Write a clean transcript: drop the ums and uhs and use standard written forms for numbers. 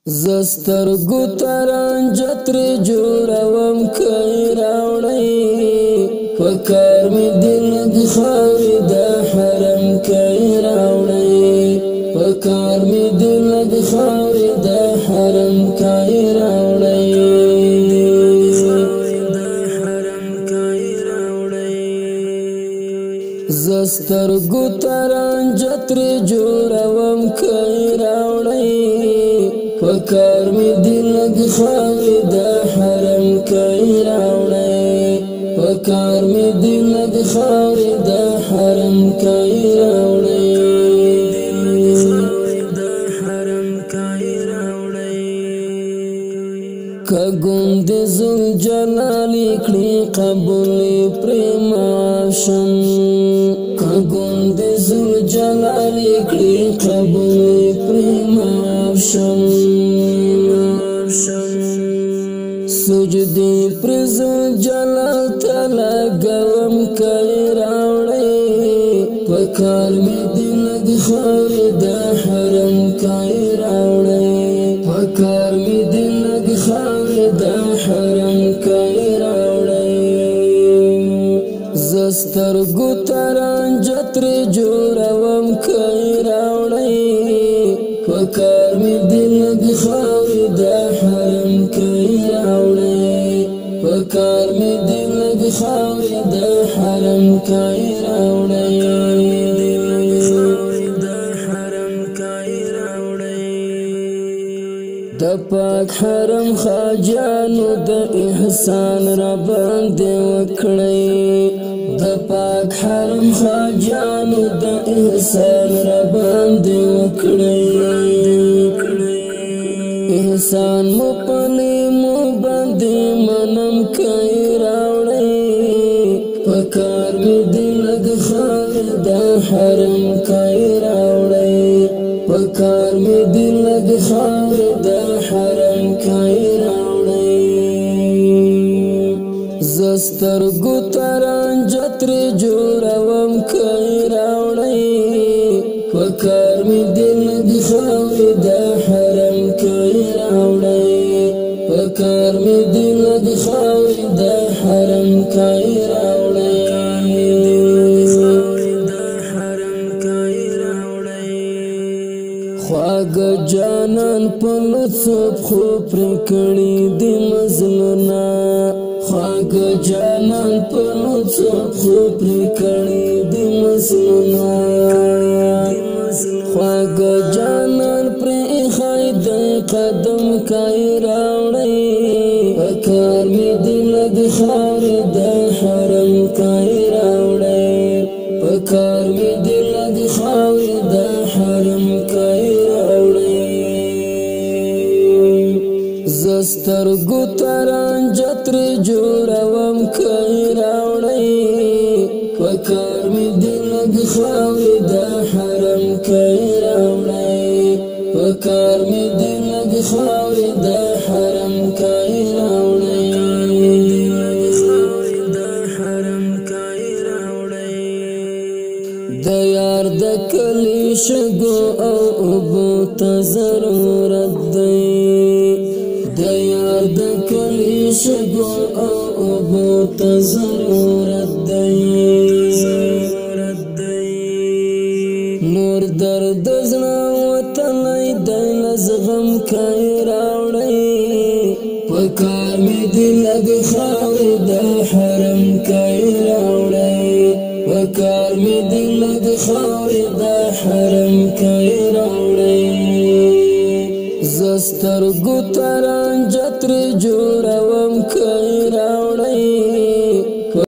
زسترګو ترانجه ترې جوړوم کوي راوړی پکار مې دل د خاورې د حرم کوي راوړی پکار مې دل د خاورې د حرم کوي راوړی زسترګو ترانجه ترې جوړوم کوي راوړی پکار مې دل د خاورې د حرم کوي راوړی پکار مې دل د خاورې د حرم کوي راوړی که ګوند ذوالجلال کړي قبول پرېم شم که ګوند ذوالجلال کړي قبول پرېم شم سجدي پر ذوالجلال تعالی ګوم کوي راوړی پکار مې دل د خاورې د حرم کوي راوړی پکار مې دل د خاورې د حرم کوي راوړی زسترګو ترانجه ترې جوړوم کوي راوړی پکار مې دل د خاورې د حرم کوي راوړی پکار مې دل د خاورې د حرم کوي راوړی د پاک حرم خاجانو د احسان را باندې وکړی د پاک حرم خاجانو د احسان را باندې وکړی احسان مو پلی مو باندې منم کوي راوړی پکار مې دل د خاورې د حرم کوي راوړی پکار مې دل د خاورې د حرم کوي راوړی زسترګو ترانجه ترې جوړوم کوي راوړی پکار مې دل د خاورې د حرم کوي راوړی پکار مې دل د خاورې د حرم کوي راوړی خواږه جانان په لطفو پښو پرې کړي دي مزلونه خواږه جانان په لطفو پښو پرې کړي دي مزلونه خواږه جانان پرې ایښی دی قدم کوي راوړی پکار مې دل د خاورې د حرم کوي راوړی پکار مې دل د خاورې د حرم کوي راوړی زسترګو ترانجه ترې جوړوم کوي راوړی پکار مې دل د خاورې د حرم کوي راوړی پکار مې دل د خاورې د حرم کوي راوړی د یار د کلی شګو او اوبو ته ضرورت دی د یار د کلی شګو او اوبو ته ضرورت دی نور درد زړه وتلی دی له زغم کوي راوړی پکار مې دل د خاورې د حرم کوي راوړی پکار مې دل د خاورې د حرم کوي راوړی زسترګو ترانجه ترې جوړوم کوي راوړی